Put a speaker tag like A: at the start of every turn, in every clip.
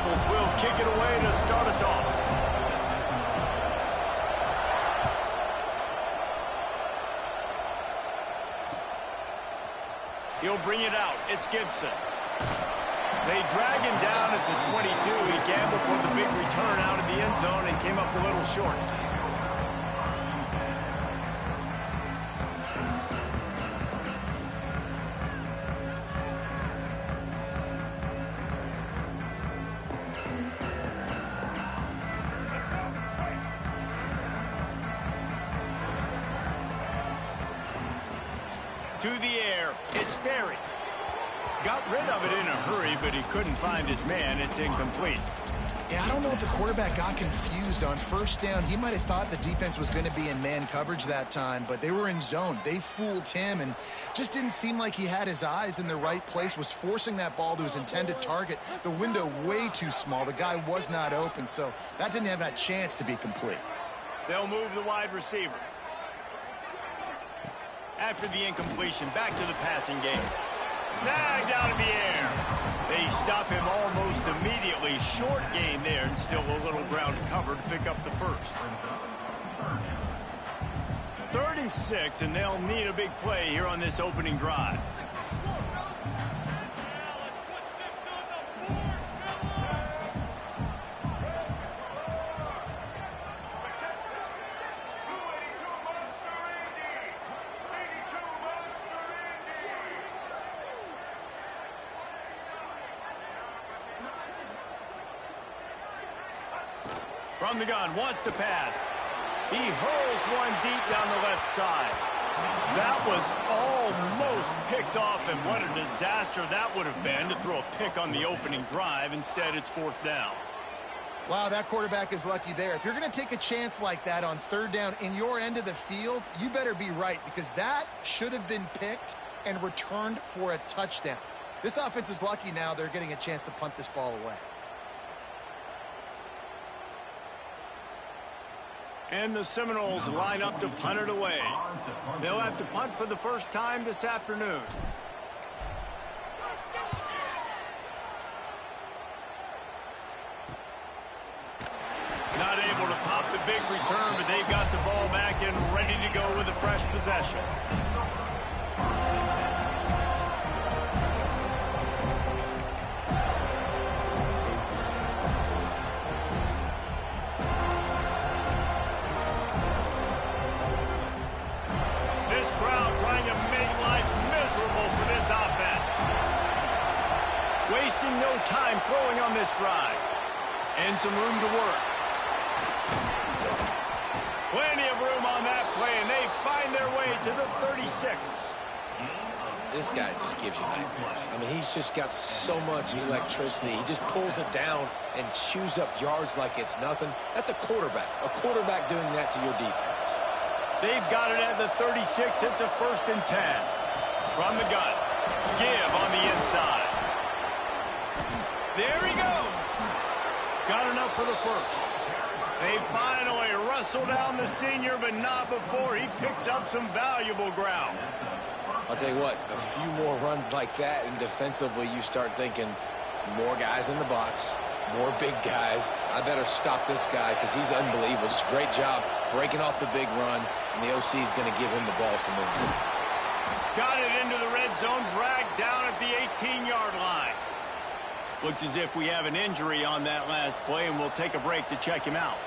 A: Eagles will kick it away to start us off. He'll bring it out. It's Gibson. They drag him down at the 22. He gambled for the big return out of the end zone and came up a little short. To the air, it's Berry. Got rid of it in a hurry, but he couldn't find his man. It's incomplete.
B: Yeah, I don't know if the quarterback got confused on first down. He might have thought the defense was going to be in man coverage that time, but they were in zone. They fooled him and just didn't seem like he had his eyes in the right place, was forcing that ball to his intended target. The window way too small. The guy was not open, so that didn't have that chance to be complete.
A: They'll move the wide receiver. After the incompletion, back to the passing game. Snagged out in the air. They stop him almost immediately. Short gain there, and still a little ground to cover to pick up the first. 3rd and 6, and they'll need a big play here on this opening drive. From the gun, wants to pass. He hurls one deep down the left side. That was almost picked off, and what a disaster that would have been to throw a pick on the opening drive. Instead, it's 4th down.
B: Wow, that quarterback is lucky there. If you're going to take a chance like that on 3rd down in your end of the field, you better be right, because that should have been picked and returned for a touchdown. This offense is lucky now they're getting a chance to punt this ball away.
A: And the Seminoles line up to punt it away. They'll have to punt for the first time this afternoon. Not able to pop the big return, but they've got the ball back and ready to go with a fresh possession. Wasting no time throwing on this drive. And some room to work. Plenty of room on that play, and they find their way to the 36.
C: This guy just gives you nightmares. I mean, he's just got so much electricity. He just pulls it down and chews up yards like it's nothing. That's a quarterback. A quarterback doing that to your defense.
A: They've got it at the 36. It's a 1st and 10. From the gun. Give on the inside. There he goes. Got enough for the first. They finally wrestle down the senior, but not before he picks up some valuable ground.
C: I'll tell you what, a few more runs like that, and defensively you start thinking more guys in the box, more big guys. I better stop this guy because he's unbelievable. Just a great job breaking off the big run, and the OC is going to give him the ball some more.
A: Got it into the red zone, dragged down at the 18-yard line. Looks as if we have an injury on that last play, and we'll take a break to check him out.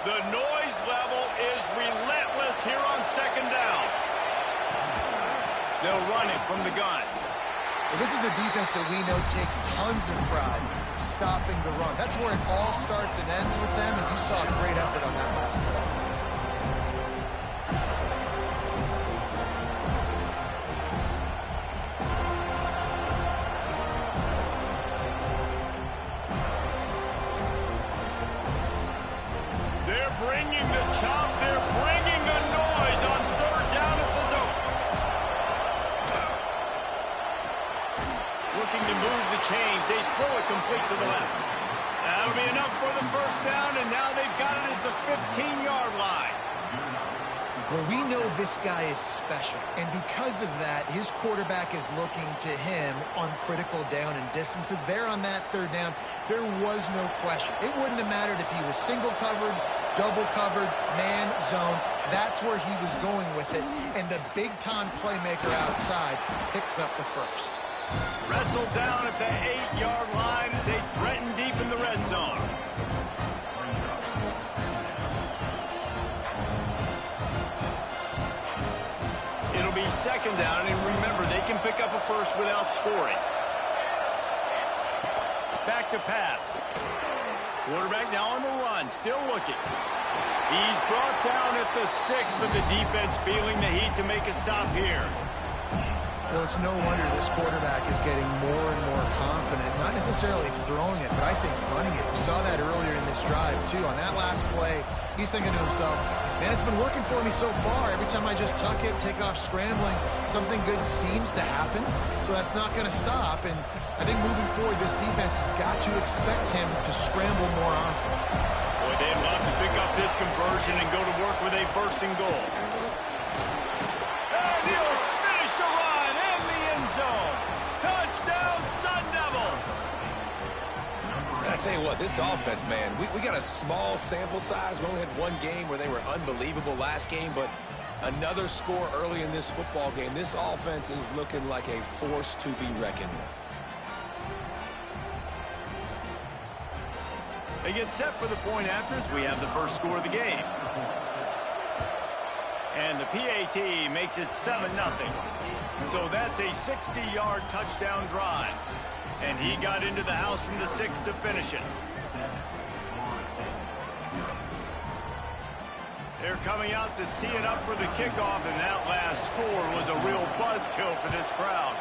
A: The noise level is relentless here on 2nd down. They'll run it from the gun.
B: Well, this is a defense that we know takes tons of pride stopping the run. That's where it all starts and ends with them, and you saw a great effort on that last play.
A: They're bringing the chop. They're bringing the noise on 3rd down at the dope. Looking to move the chains. They throw it complete to the left. That'll be enough for the 1st down, and now they've got it at the 15-yard line.
B: Well, we know this guy is special, and because of that, his quarterback is looking to him on critical down and distances. There on that third down, there was no question. It wouldn't have mattered if he was single covered, double covered, man, zone. That's where he was going with it, and the big-time playmaker outside picks up the first.
A: Wrestled down at the 8-yard line as they threaten deep in the red zone. It'll be second down, and remember, they can pick up a first without scoring. Back to pass. Quarterback now on the run, still looking. He's brought down at the 6, but the defense feeling the heat to make a stop here.
B: Well, it's no wonder this quarterback is getting more and more confident, not necessarily throwing it, but I think running it. We saw that earlier in this drive, too. On that last play, he's thinking to himself, man, it's been working for me so far. Every time I just tuck it, take off scrambling, something good seems to happen, so that's not going to stop. And I think moving forward, this defense has got to expect him to scramble more often.
A: Boy, they'd love to pick up this conversion and go to work with a first and goal. And he'll finish the run in the end zone. Touchdown, Sun Devils.
C: And I tell you what, this offense, man, we got a small sample size. We only had one game where they were unbelievable last game, but another score early in this football game. This offense is looking like a force to be reckoned with.
A: They get set for the point after as we have the first score of the game. And the PAT makes it 7-0. So that's a 60-yard touchdown drive. And he got into the house from the 6 to finish it. They're coming out to tee it up for the kickoff, and that last score was a real buzzkill for this crowd.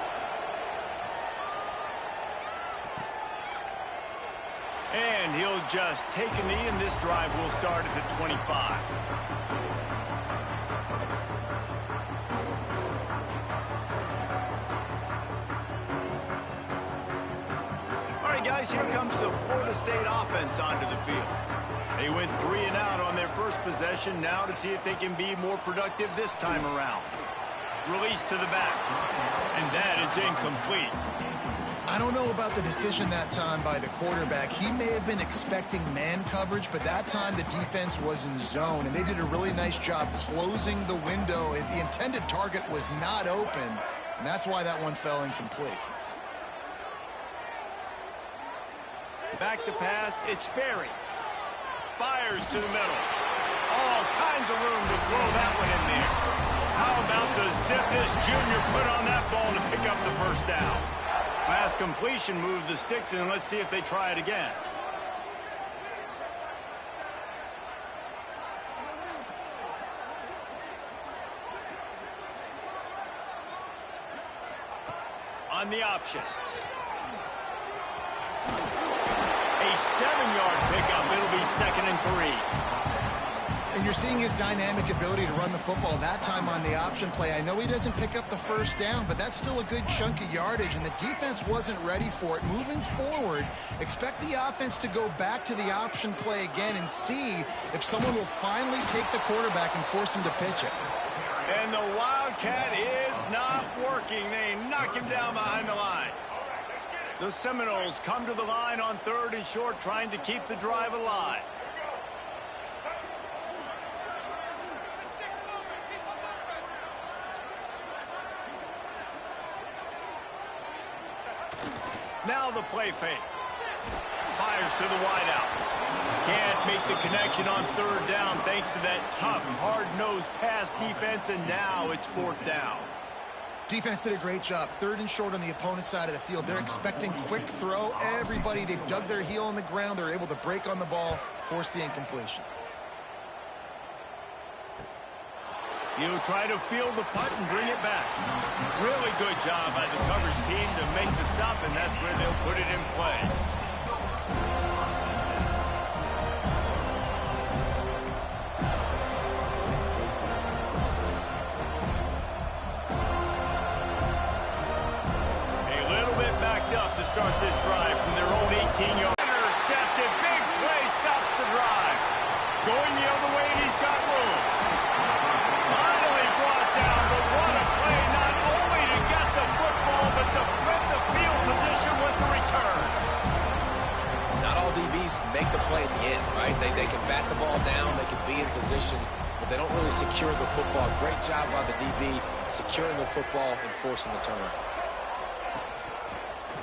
A: And he'll just take a knee, and this drive will start at the 25. All right, guys, here comes the Florida State offense onto the field. They went 3 and out on their first possession, now to see if they can be more productive this time around. Release to the back, and that is incomplete.
B: I don't know about the decision that time by the quarterback. He may have been expecting man coverage, but that time the defense was in zone, and they did a really nice job closing the window. The intended target was not open, and that's why that one fell incomplete.
A: Back to pass, it's Sperry. Fires to the middle. All kinds of room to throw that one in there. How about the zip this junior put on that ball to pick up the first down? Pass completion moved the sticks, and let's see if they try it again. On the option. A 7-yard pickup. It'll be 2nd and 3.
B: And you're seeing his dynamic ability to run the football that time on the option play. I know he doesn't pick up the first down, but that's still a good chunk of yardage, and the defense wasn't ready for it. Moving forward, expect the offense to go back to the option play again and see if someone will finally take the quarterback and force him to pitch it.
A: And the Wildcat is not working. They knock him down behind the line. The Seminoles come to the line on 3rd and short, trying to keep the drive alive. Now the play fake. Fires to the wideout. Can't make the connection on 3rd down thanks to that tough, hard-nosed pass defense, and now it's 4th down.
B: Defense did a great job. 3rd and short on the opponent's side of the field. They're expecting quick throw. Everybody, they dug their heel on the ground. They're able to break on the ball, force the incompletion.
A: He'll try to field the punt and bring it back. Really good job by the coverage team to make the stop, and that's where they'll put it in play. A little bit backed up to start this drive from their own 18-yard. Intercepted. Big play stops the drive. Going the other way, and he's got room.
C: really secured the football. Great job by the DB, securing the football and forcing the turnover.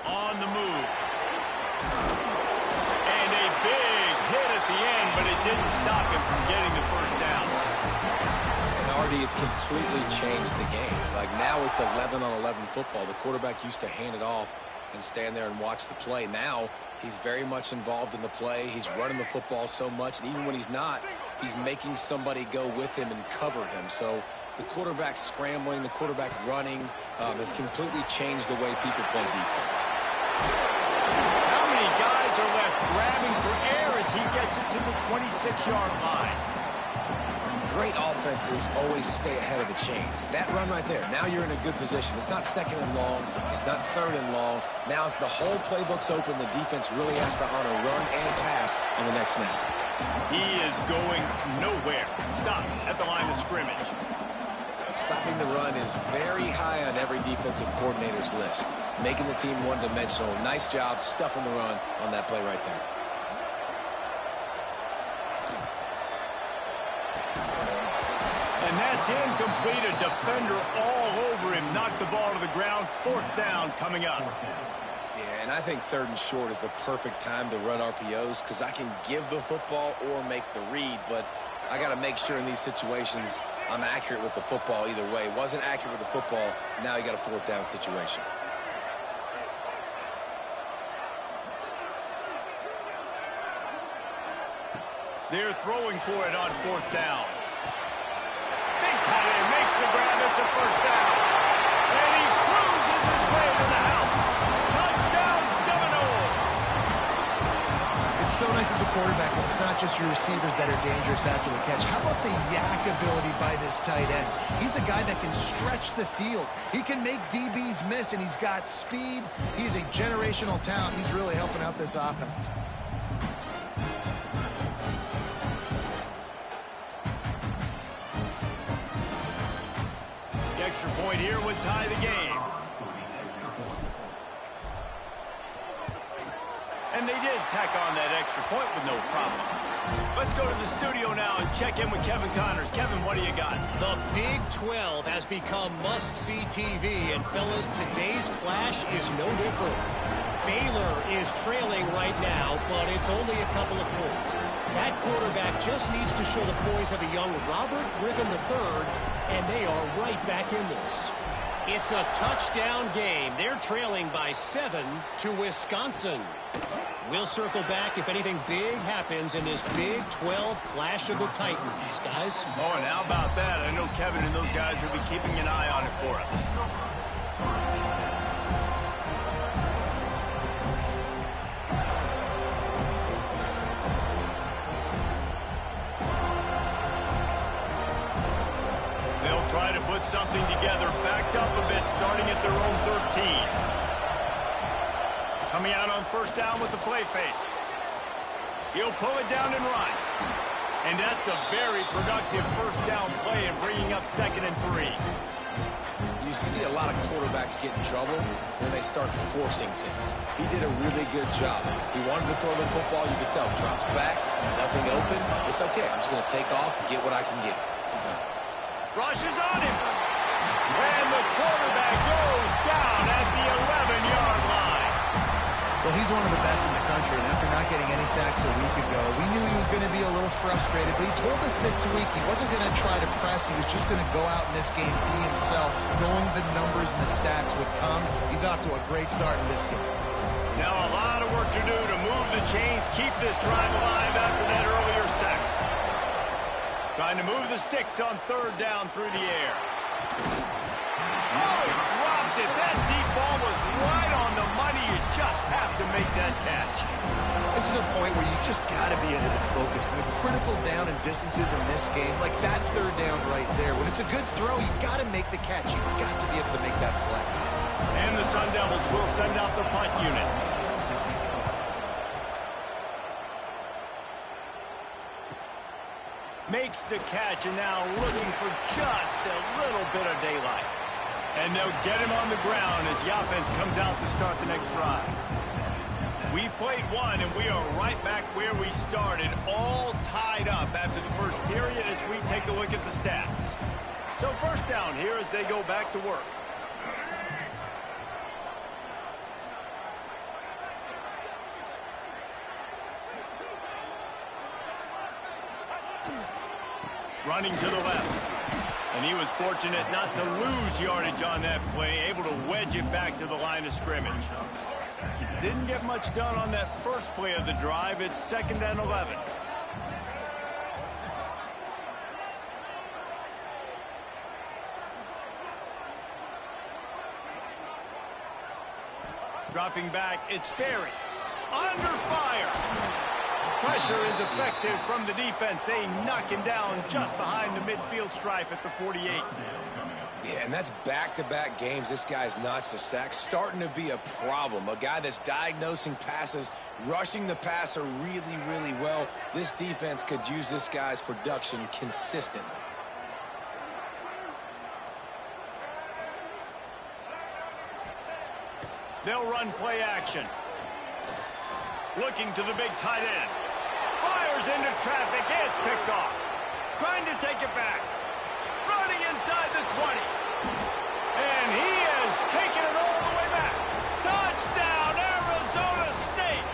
A: On the move. And a big hit at the end, but it didn't stop him from getting the first down.
C: And Artie, it's completely changed the game. Like now it's 11-on-11 football. The quarterback used to hand it off and stand there and watch the play. Now he's very much involved in the play. He's running the football so much, and even when he's not, he's making somebody go with him and cover him. So the quarterback scrambling, the quarterback running has completely changed the way people play defense.
A: How many guys are left grabbing for air as he gets it to the 26-yard line?
C: Great offenses always stay ahead of the chains. That run right there, now you're in a good position. It's not second and long. It's not third and long. Now it's the whole playbook's open. The defense really has to honor run and pass on the next snap.
A: He is going nowhere. Stop at the line of scrimmage.
C: Stopping the run is very high on every defensive coordinator's list. Making the team one-dimensional. Nice job stuffing the run on that play right there.
A: And that's incomplete. A defender all over him. Knocked the ball to the ground. Fourth down coming up.
C: Yeah, and I think third and short is the perfect time to run RPOs because I can give the football or make the read, but I got to make sure in these situations I'm accurate with the football either way. Wasn't accurate with the football. Now you got a fourth down situation.
A: They're throwing for it on fourth down. Big tight end makes the grab. It's a first down. And he cruises his way to the house. Touchdown, Seminoles.
B: It's so nice as a quarterback when it's not just your receivers that are dangerous after the catch. How about the yak ability by this tight end? He's a guy that can stretch the field. He can make DBs miss, and he's got speed. He's a generational talent. He's really helping out this offense.
A: Extra point here would tie the game. And they did tack on that extra point with no problem. Let's go to the studio now and check in with Kevin Connors. Kevin, what do you got?
D: The Big 12 has become must-see TV, and fellas, today's clash is no different. Baylor is trailing right now, but it's only a couple of points. That quarterback just needs to show the poise of a young Robert Griffin III, and they are right back in this. It's a touchdown game. They're trailing by 7 to Wisconsin. We'll circle back if anything big happens in this Big 12 Clash of the Titans, guys.
A: Oh, and how about that? I know Kevin and those guys will be keeping an eye on it for us. Try to put something together, backed up a bit, starting at their own 13. Coming out on first down with the play fake. He'll pull it down and run. And that's a very productive first down play and bringing up 2nd and 3.
C: You see a lot of quarterbacks get in trouble when they start forcing things. He did a really good job. He wanted to throw the football. You could tell. Drops back, nothing open. It's okay. I'm just going to take off and get what I can get.
A: Rushes on him. And the quarterback goes down at the 11-yard line.
B: Well, he's one of the best in the country, and after not getting any sacks a week ago, we knew he was going to be a little frustrated, but he told us this week he wasn't going to try to press. He was just going to go out in this game, be himself, knowing the numbers and the stats would come. He's off to a great start in this game.
A: Now a lot of work to do to move the chains, keep this drive alive after that earlier sack. Trying to move the sticks on third down through the air. Oh, he dropped it. That deep ball was right on the money. You just have to make that catch.
B: This is a point where you just got to be able to focus. The critical down and distances in this game, like that third down right there. When it's a good throw, you got to make the catch. You got to be able to make that play.
A: And the Sun Devils will send out the punt unit. Makes the catch, and now looking for just a little bit of daylight. And they'll get him on the ground as the offense comes out to start the next drive. We've played one, and we are right back where we started, all tied up after the first period as we take a look at the stats. So first down here as they go back to work. Running to the left. And he was fortunate not to lose yardage on that play, able to wedge it back to the line of scrimmage. Didn't get much done on that first play of the drive. It's 2nd and 11. Dropping back, it's Berry. Under fire. Pressure is effective from the defense. They knock him down just behind the midfield stripe at the 48.
C: Yeah, and that's back-to-back games. This guy's notched a sack, starting to be a problem. A guy that's diagnosing passes, rushing the passer really, really well. This defense could use this guy's production consistently.
A: They'll run play action. Looking to the big tight end. Fires into traffic. It's picked off. Trying to take it back. Running inside the 20. And he has taken it all the way back. Touchdown, Arizona State.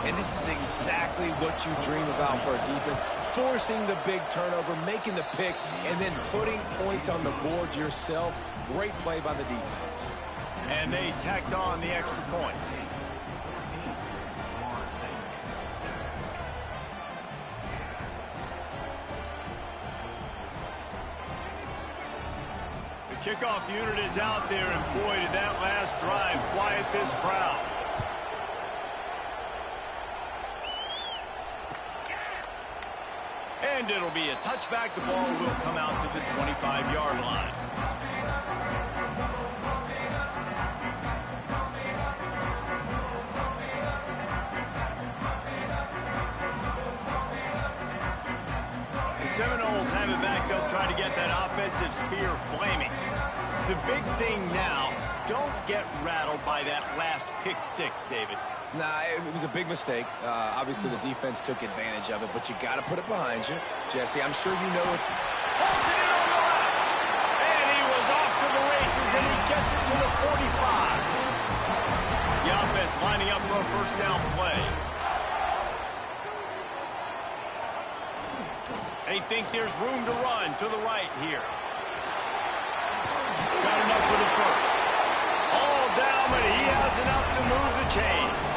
C: And this is exactly what you dream about for a defense. Forcing the big turnover, making the pick, and then putting points on the board yourself. Great play by the defense.
A: And they tacked on the extra point. The kickoff unit is out there, and boy, did that last drive quiet this crowd. And it'll be a touchback. The ball will come out to the 25-yard line. Seminoles have it back. They'll try to get that offensive spear flaming. The big thing now, don't get rattled by that last pick six, David.
C: Nah, it was a big mistake. Obviously, the defense took advantage of it, but you got to put it behind you. Jesse, I'm sure you know it's...
A: Holds it in on the left. And he was off to the races, and he gets it to the 45. The offense lining up for a first down play. They think there's room to run to the right here. Got enough for the first. All down, but he has enough to move the chains.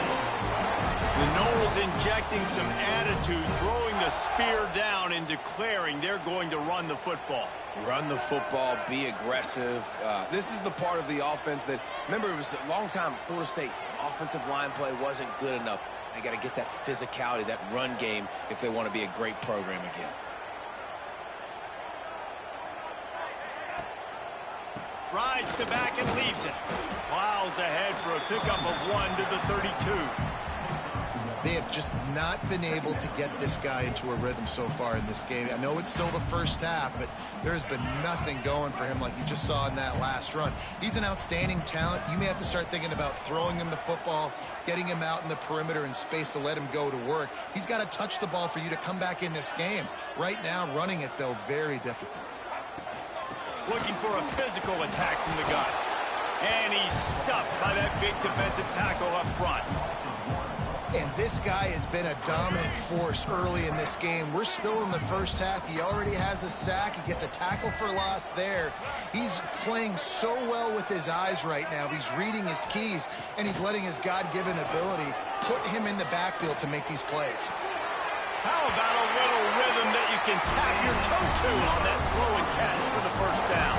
A: The Noles injecting some attitude, throwing the spear down and declaring they're going to run the football.
C: Run the football, be aggressive. This is the part of the offense that, remember, it was a long time, Florida State offensive line play wasn't good enough. They got to get that physicality, that run game, if they want to be a great program again.
A: Rides to back and leaves it. Plows ahead for a pickup of 1 to the 32.
B: They have just not been able to get this guy into a rhythm so far in this game. I know it's still the first half, but there has been nothing going for him like you just saw in that last run. He's an outstanding talent. You may have to start thinking about throwing him the football, getting him out in the perimeter in space to let him go to work. He's got to touch the ball for you to come back in this game. Right now, running it, though, very difficult.
A: Looking for a physical attack from the gun. And he's stuffed by that big defensive tackle up front.
B: And this guy has been a dominant force early in this game. We're still in the first half. He already has a sack. He gets a tackle for loss there. He's playing so well with his eyes right now. He's reading his keys, and he's letting his God-given ability put him in the backfield to make these plays.
A: How about a little rhythm that you can tap your toe to on that throw and catch for the first down?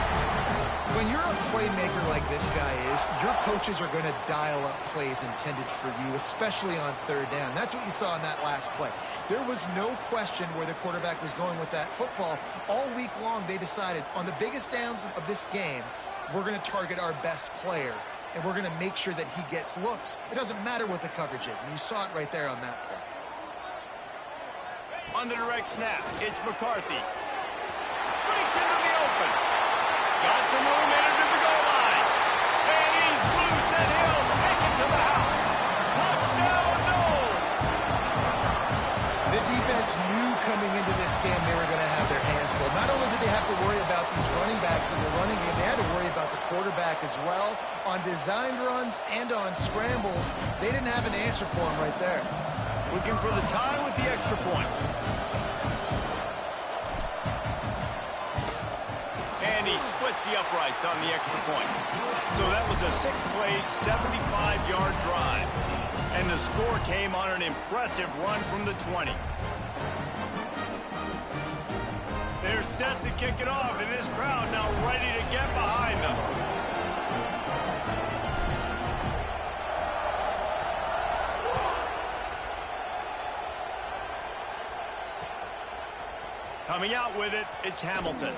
B: When you're a playmaker like this guy is, your coaches are going to dial up plays intended for you, especially on third down. That's what you saw in that last play. There was no question where the quarterback was going with that football. All week long, they decided on the biggest downs of this game, we're going to target our best player, and we're going to make sure that he gets looks. It doesn't matter what the coverage is, and you saw it right there on that play.
A: On the direct snap, it's McCarthy. Breaks into the open. Got some room in under the goal line. And he's loose, and he'll take it to the house.
B: defense knew coming into this game they were going to have their hands full. Not only did they have to worry about these running backs in the running game, they had to worry about the quarterback as well. On designed runs and on scrambles, they didn't have an answer for him right there.
A: Looking for the tie with the extra point. And he splits the uprights on the extra point. So that was a 6-play, 75-yard drive. And the score came on an impressive run from the 20. They're set to kick it off, and this crowd now ready to get behind them. Coming out with it, it's Hamilton.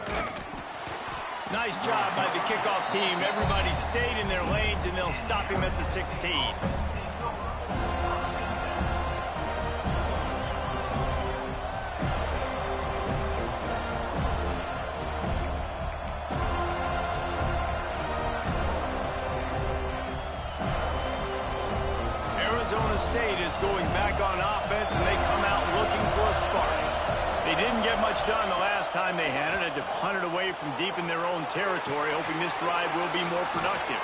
A: Nice job by the kickoff team. Everybody stayed in their lanes, and they'll stop him at the 16. Arizona State is going back on offense, and they come out looking for a spark. They didn't get much done the last time they had it. Had to punt it away from deep in their own territory, hoping this drive will be more productive.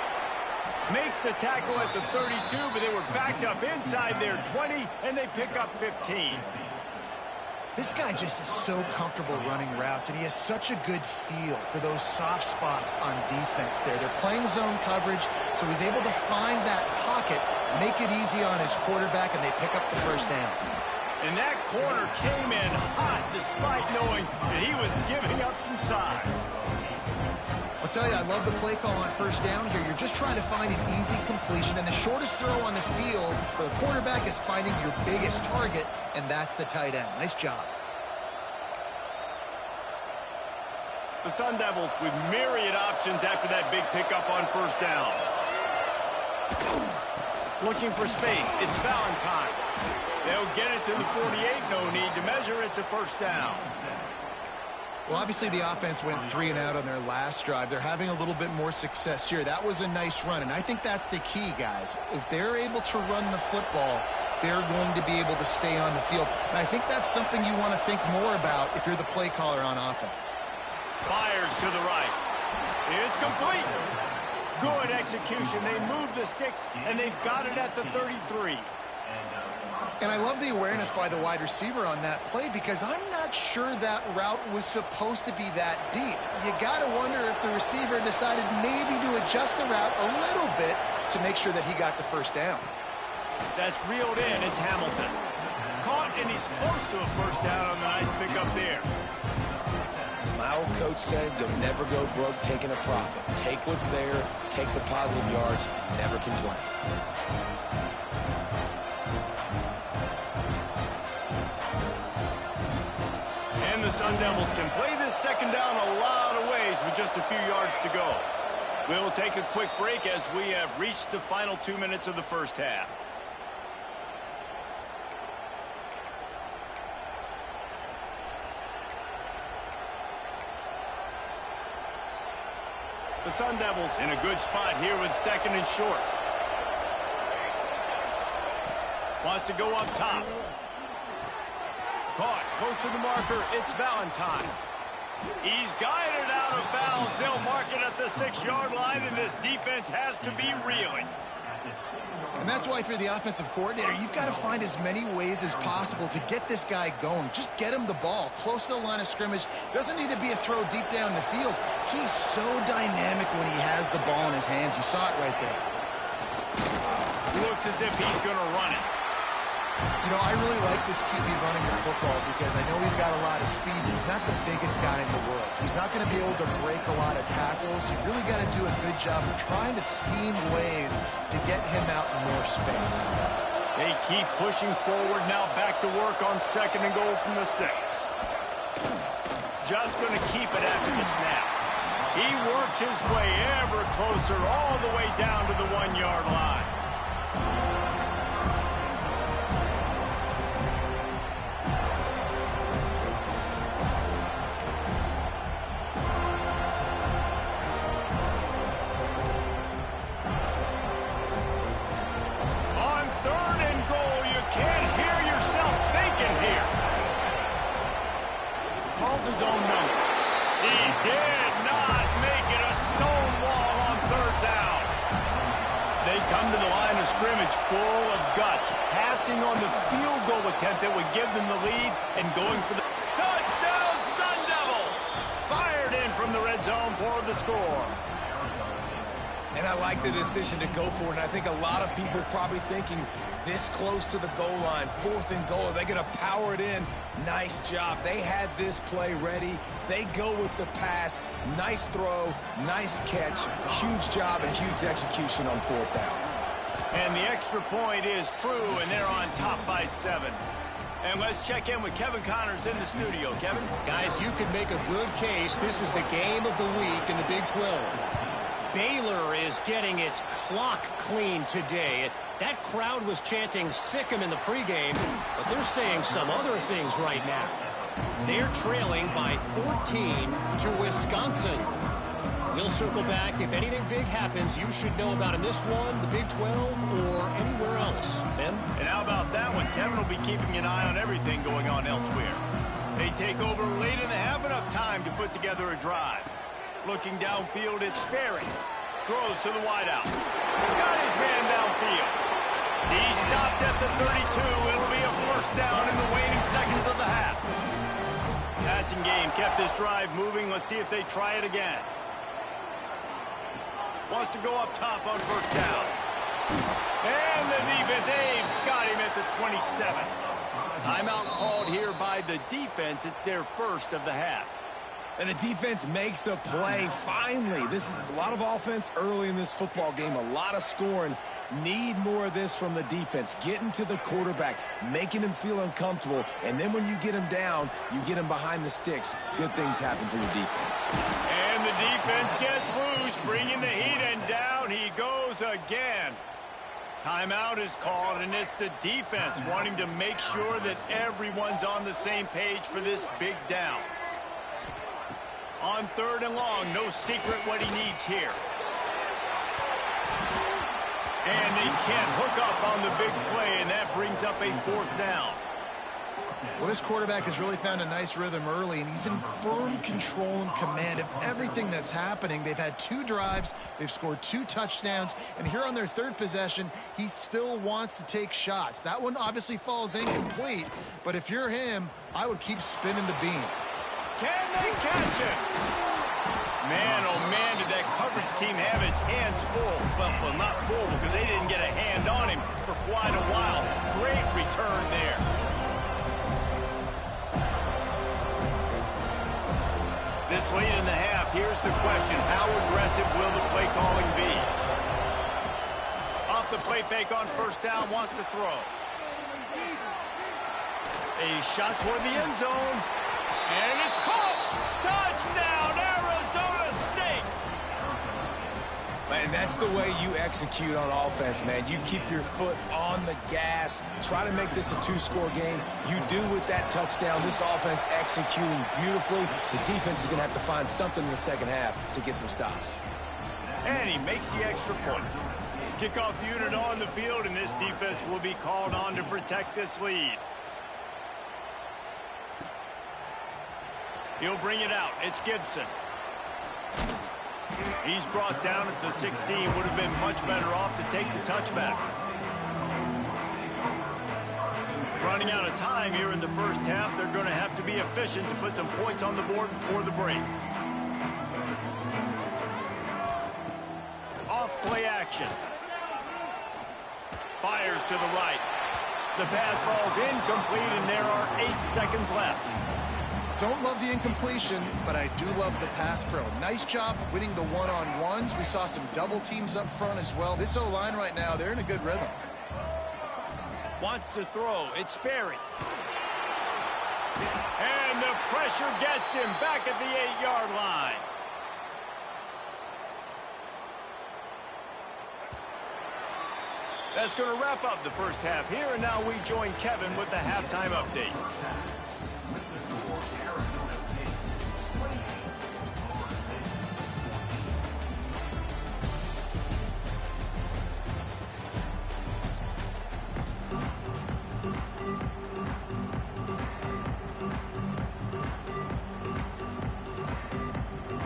A: Makes the tackle at the 32, but they were backed up inside their 20, and they pick up 15.
B: This guy just is so comfortable running routes, and he has such a good feel for those soft spots on defense there. They're playing zone coverage, so he's able to find that pocket, make it easy on his quarterback, and they pick up the first down.
A: And that corner came in hot despite knowing that he was giving up some size.
B: I'll tell you, I love the play call on first down here. You're just trying to find an easy completion, and the shortest throw on the field for the quarterback is finding your biggest target, and that's the tight end. Nice job.
A: The Sun Devils with myriad options after that big pickup on first down. Looking for space. It's Valentine. They'll get it to the 48. No need to measure. It's a first down.
B: Well, obviously the offense went 3 and out on their last drive. They're having a little bit more success here. That was a nice run, and I think that's the key, guys. If they're able to run the football, they're going to be able to stay on the field. And I think that's something you want to think more about if you're the play caller on offense.
A: Fires to the right. It's complete. Good execution. They move the sticks, and they've got it at the 33.
B: And I love the awareness by the wide receiver on that play, because I'm not sure that route was supposed to be that deep. You got to wonder if the receiver decided maybe to adjust the route a little bit to make sure that he got the first down.
A: That's reeled in. It's Hamilton. Caught, and he's close to a first down on the nice pickup there.
C: My old coach said, don't never go broke taking a profit. Take what's there, take the positive yards, and never complain.
A: And the Sun Devils can play this second down a lot of ways with just a few yards to go. We'll take a quick break as we have reached the final 2 minutes of the first half. The Sun Devils in a good spot here with second and short. Wants to go up top. Caught close to the marker. It's Valentine. He's guided out of bounds. They'll mark it at the 6-yard line, and this defense has to be reeling.
B: And that's why, if you're the offensive coordinator, you've got to find as many ways as possible to get this guy going. Just get him the ball close to the line of scrimmage. Doesn't need to be a throw deep down the field. He's so dynamic when he has the ball in his hands. You saw it right there.
A: Looks as if he's going to run it.
B: You know, I really like this QB running the football because I know he's got a lot of speed, but he's not the biggest guy in the world. So he's not going to be able to break a lot of tackles. You really got to do a good job of trying to scheme ways to get him out in more space.
A: They keep pushing forward now, back to work on second and goal from the 6. Just going to keep it after the snap. He works his way ever closer all the way down to the 1-yard line. scrimmage full of guts, passing on the field goal attempt that would give them the lead and going for the touchdown. Sun Devils fired in from the red zone for the score.
C: And I like the decision to go for it, and I think a lot of people probably thinking this close to the goal line, 4th and goal, are they going to power it in? Nice job. They had this play ready. They go with the pass. Nice throw, nice catch, huge job and huge execution on 4th down.
A: And the extra point is true, and they're on top by 7. And let's check in with Kevin Connors in the studio. Kevin?
D: Guys, you could make a good case. This is the game of the week in the Big 12. Baylor is getting its clock cleaned today. That crowd was chanting "sick 'em" in the pregame, but they're saying some other things right now. They're trailing by 14 to Wisconsin. We'll circle back. If anything big happens, you should know about in this one, the Big 12, or anywhere else. Ben?
A: And how about that one? Kevin will be keeping an eye on everything going on elsewhere. They take over late in the half, enough time to put together a drive. Looking downfield, it's Sperry. Throws to the wideout. Got his man downfield. He stopped at the 32. It'll be a 1st down in the waning seconds of the half. Passing game kept this drive moving. Let's see if they try it again. Wants to go up top on 1st down. And the defense, got him at the 27. Timeout called here by the defense. It's their 1st of the half.
C: And the defense makes a play. Finally, this is a lot of offense early in this football game, a lot of scoring. Need more of this from the defense. Getting to the quarterback, making him feel uncomfortable, and then when you get him down, you get him behind the sticks. Good things happen for your defense.
A: And the defense gets loose, bringing the heat, and down he goes again. Timeout is called, and it's the defense wanting to make sure that everyone's on the same page for this big down. On 3rd and long, no secret what he needs here. And they can't hook up on the big play, and that brings up a 4th down.
B: Well, this quarterback has really found a nice rhythm early, and he's in firm control and command of everything that's happening. They've had 2 drives, they've scored 2 touchdowns, and here on their 3rd possession, he still wants to take shots. That one obviously falls incomplete, but if you're him, I would keep spinning the beam.
A: Can they catch him? Man, oh man, did that coverage team have its hands full. Well, not full because they didn't get a hand on him for quite a while. Great return there. This late in the half, here's the question. How aggressive will the play calling be? Off the play fake on 1st down, wants to throw. A shot toward the end zone. And it's caught! Touchdown, Arizona State!
C: Man, that's the way you execute on offense, man. You keep your foot on the gas. Try to make this a 2-score game. You do with that touchdown. This offense executing beautifully. The defense is going to have to find something in the 2nd half to get some stops.
A: And he makes the extra point. Kickoff unit on the field, and this defense will be called on to protect this lead. He'll bring it out. It's Gibson. He's brought down at the 16. Would have been much better off to take the touchback. Running out of time here in the 1st half. They're going to have to be efficient to put some points on the board before the break. Off play action. Fires to the right. The pass falls incomplete, and there are 8 seconds left.
B: Don't love the incompletion, but I do love the pass pro. Nice job winning the one-on-ones. We saw some double teams up front as well. This O-line right now, they're in a good rhythm.
A: Wants to throw. It's Sperry. And the pressure gets him back at the 8-yard line. That's going to wrap up the 1st half here, and now we join Kevin with the halftime update.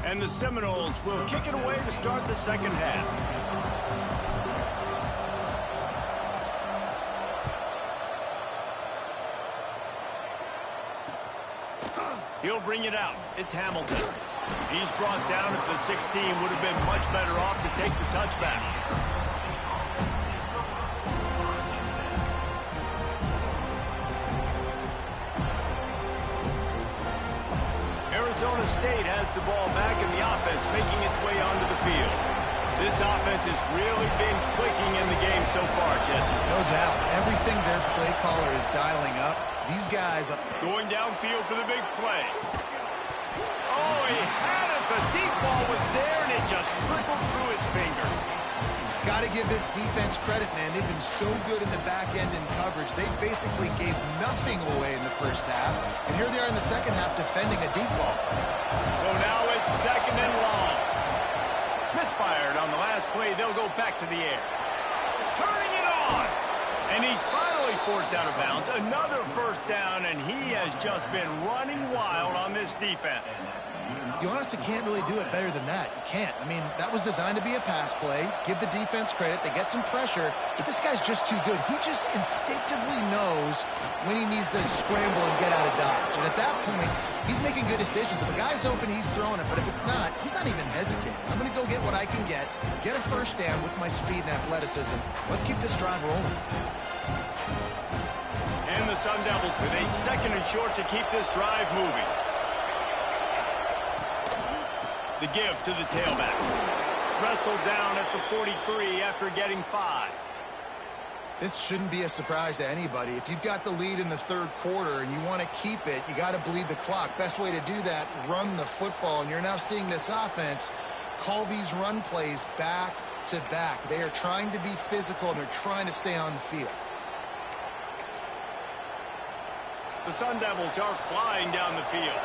A: And the Seminoles will kick it away to start the 2nd half. bring it out. It's Hamilton. He's brought down at the 16. Would have been much better off to take the touchback. Arizona State has the ball back in the offense, making its way onto the field. This offense has really been clicking in the game so far, Jesse.
B: No doubt. Everything their play caller is dialing up. These guys are
A: going downfield for the big play. Oh, he had it. The deep ball was there, and it just trickled through his fingers.
B: Got to give this defense credit, man. They've been so good in the back end in coverage. They basically gave nothing away in the first half. And here they are in the second half defending a deep ball.
A: So now it's second and long. Misfired on the last play. They'll go back to the air. Turning it on. And he's finally forced out of bounds. Another first down, and he has just been running wild on this defense.
B: You honestly can't really do it better than that. You can't. I mean, that was designed to be a pass play. Give the defense credit. They get some pressure. But this guy's just too good. He just instinctively knows when he needs to scramble and get out of dodge. And at that point, he's making good decisions. If a guy's open, he's throwing it. But if it's not, he's not even hesitating. I'm going to go get what I can get a first down with my speed and athleticism. Let's keep this drive rolling.
A: And the Sun Devils with a second and short to keep this drive moving. The give to the tailback. Wrestled down at the 43 after getting 5.
B: This shouldn't be a surprise to anybody. If you've got the lead in the third quarter and you want to keep it, you got to bleed the clock. Best way to do that, run the football. And you're now seeing this offense call these run plays back to back. They are trying to be physical, and they're trying to stay on the field.
A: The Sun Devils are flying down the field.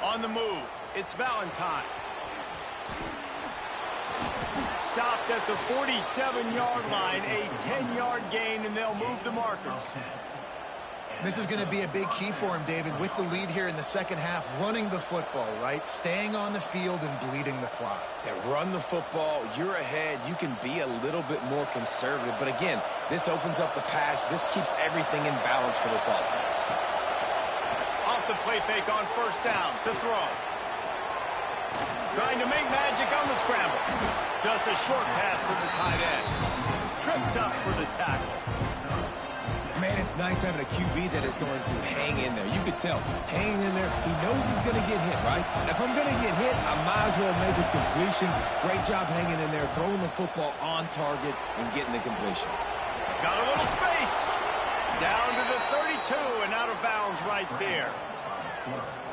A: On the move, it's Valentine. Stopped at the 47-yard line, a 10-yard gain, and they'll move the markers.
B: This is going to be a big key for him, David, with the lead here in the second half, running the football, right? Staying on the field and bleeding the clock.
C: Yeah, run the football. You're ahead. You can be a little bit more conservative. But again, this opens up the pass. This keeps everything in balance for this offense.
A: Off the play fake on first down to throw. Trying to make magic on the scramble. Just a short pass to the tight end. Tripped up for the tackle.
C: Man, it's nice having a QB that is going to hang in there. You could tell, hanging in there, he knows he's going to get hit, right? If I'm going to get hit, I might as well make a completion. Great job hanging in there, throwing the football on target and getting the completion.
A: Got a little space. Down to the 32 and out of bounds right there.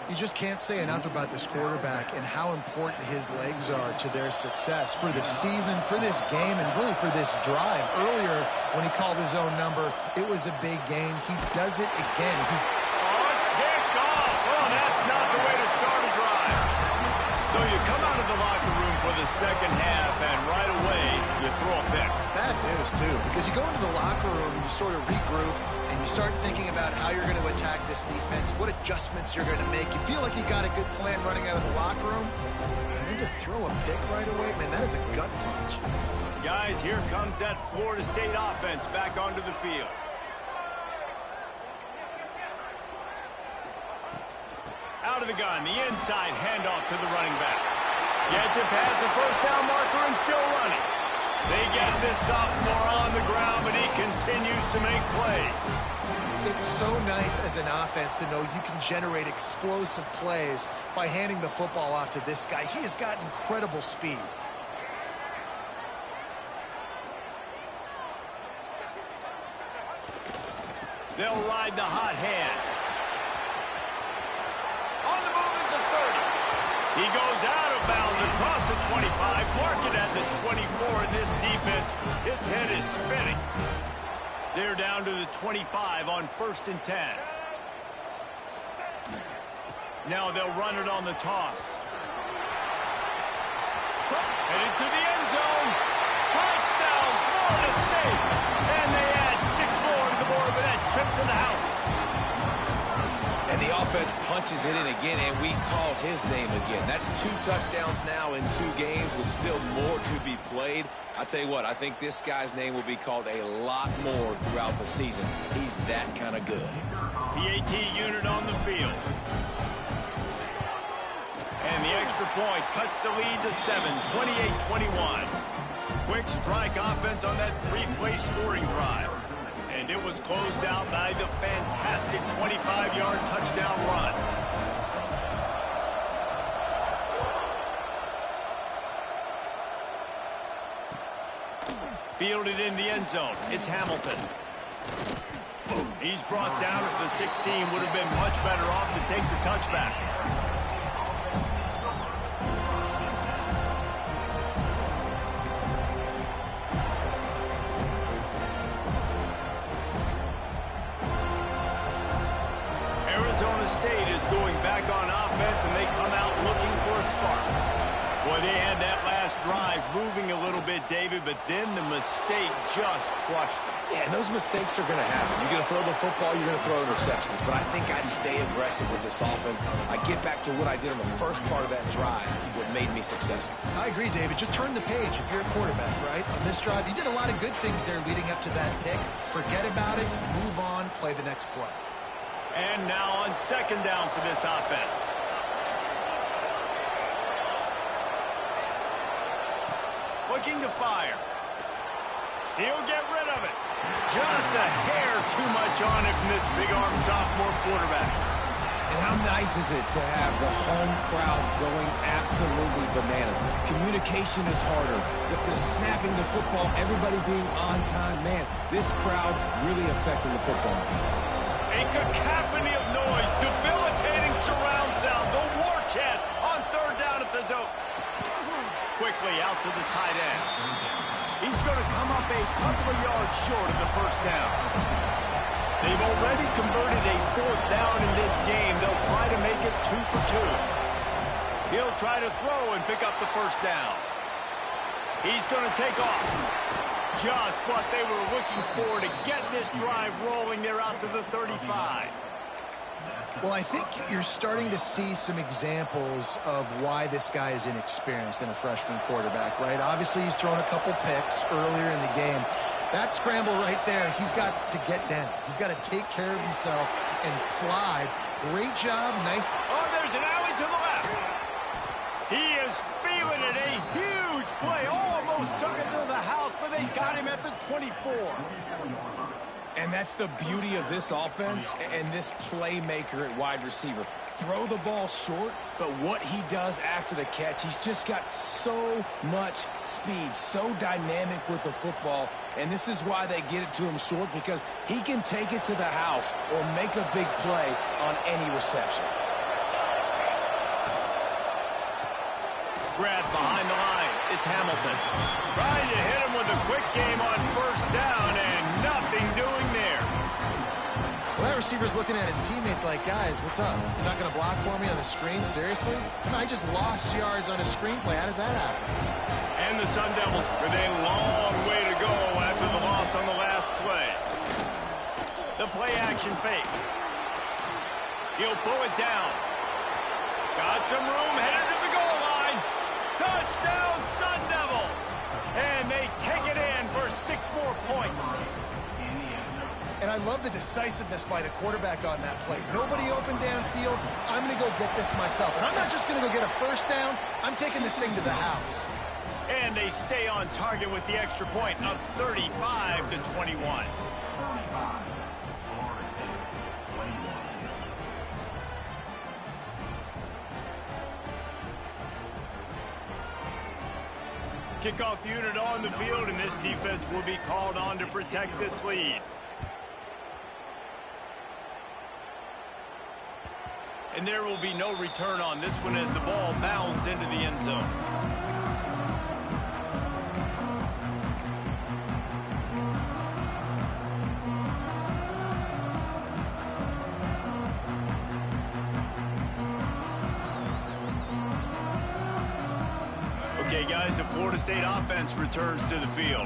B: You just can't say enough about this quarterback and how important his legs are to their success for the season, for this game, and really for this drive. Earlier, when he called his own number, it was a big gain. He does it again.
A: It's picked off. Oh, that's not the way to start a drive. So you come out of the locker room for the second half, and right away, you throw a pick.
B: Bad news, too, because you go into the locker room and you sort of regroup, and you start thinking about how you're going to attack this defense, what adjustments you're going to make. You feel like you got a good plan running out of the locker room, and then to throw a pick right away, man, that is a gut punch.
A: Guys, here comes that Florida State offense back onto the field. Out of the gun, the inside handoff to the running back. Gets it past the first down marker and still running. They get this sophomore on the ground, but he continues to make plays.
B: It's so nice as an offense to know you can generate explosive plays by handing the football off to this guy. He has got incredible speed.
A: They'll ride the hot hand. On the move at the 30. He goes out of bounds across the 25. Mark it at the 24 in this defense. Its head is spinning. They're down to the 25 on 1st and 10. Now they'll run it on the toss. Headed to the end zone. Touchdown, Florida State. And they add 6 more to the board with that trip to the house.
C: And the offense punches it in again, and we call his name again. That's 2 touchdowns now in 2 games with still more to be played. I tell you what, I think this guy's name will be called a lot more throughout the season. He's that kind of good.
A: The AT unit on the field. And the extra point cuts the lead to 7, 28-21. Quick strike offense on that 3-play scoring drive. And it was closed out by the fantastic 25-yard touchdown run. Fielded in the end zone. It's Hamilton. He's brought down at the 16. Would have been much better off to take the touchback. Arizona State is going back on offense, and they come out looking for a spark. Boy, they had that last drive moving a little bit, David, but then the mistake just crushed them.
C: Yeah, and those mistakes are going to happen. You're going to throw the football, you're going to throw interceptions. But I think I stay aggressive with this offense. I get back to what I did on the first part of that drive, what made me successful.
B: I agree, David. Just turn the page if you're a quarterback, right? On this drive, you did a lot of good things there leading up to that pick. Forget about it, move on, play the next play.
A: And now on second down for this offense. Looking to fire. He'll get rid of it. Just a hair too much on it from this big-arm sophomore quarterback.
C: And how nice is it to have the home crowd going absolutely bananas? Communication is harder. With the snapping the football, everybody being on time, man, this crowd really affecting the football game.
A: A cacophony of noise, debilitating surround sound, the war chant on third down at the dope. Quickly out to the tight end. He's going to come up a couple of yards short of the first down. They've already converted a 4th down in this game. They'll try to make it 2 for 2. He'll try to throw and pick up the first down. He's going to take off. Just what they were looking for to get this drive rolling. They're out to the 35.
B: Well, I think you're starting to see some examples of why this guy is inexperienced in a freshman quarterback, right? Obviously, he's thrown a couple picks earlier in the game. That scramble right there, he's got to get down. He's got to take care of himself and slide. Great job. Nice.
A: Oh, there's an alley to the left. He is feeling it. A huge play. Almost took it to the house, but they got him at the 24.
C: And that's the beauty of this offense and this playmaker at wide receiver. Throw the ball short, but what he does after the catch, he's just got so much speed, so dynamic with the football. And this is why they get it to him short, because he can take it to the house or make a big play on any reception.
A: Grab behind the line. It's Hamilton. Trying to hit him with a quick game on first down, and nothing doing there.
B: Well, that receiver's looking at his teammates like, guys, what's up? You're not going to block for me on the screen? Seriously? No, I just lost yards on a screenplay. How does that happen?
A: And the Sun Devils with a long way to go after the loss on the last play. The play action fake. He'll pull it down. Got some room, headed to the goal line. Touchdown, Sun Devils! And they take it in for 6 more points.
B: And I love the decisiveness by the quarterback on that play. Nobody open downfield. I'm going to go get this myself. And I'm not just going to go get a first down. I'm taking this thing to the house.
A: And they stay on target with the extra point, up 35-21. Kickoff unit on the field, and this defense will be called on to protect this lead. And there will be no return on this one as the ball bounds into the end zone. Okay, guys, the Florida State offense returns to the field.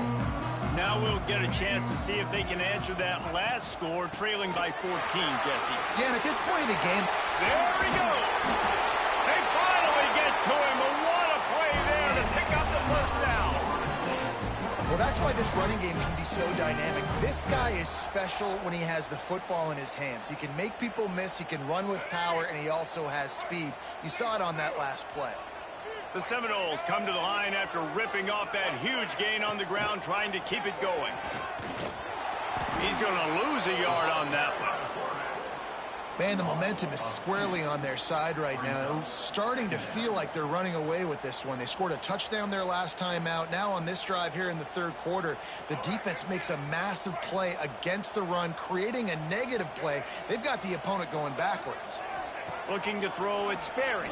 A: Now we'll get a chance to see if they can answer that last score, trailing by 14, Jesse.
B: Yeah, and at this point of the game,
A: There he goes. They finally get to him, and what a play there to pick up the first down.
B: Well, that's why this running game can be so dynamic. This guy is special when he has the football in his hands. He can make people miss, he can run with power, and he also has speed. You saw it on that last play.
A: The Seminoles come to the line after ripping off that huge gain on the ground, trying to keep it going. He's going to lose a yard on that one.
B: Man, the momentum is squarely on their side right now. It's starting to feel like they're running away with this one. They scored a touchdown their last time out. Now on this drive here in the third quarter, the defense makes a massive play against the run, creating a negative play. They've got the opponent going backwards.
A: Looking to throw, it's Berry.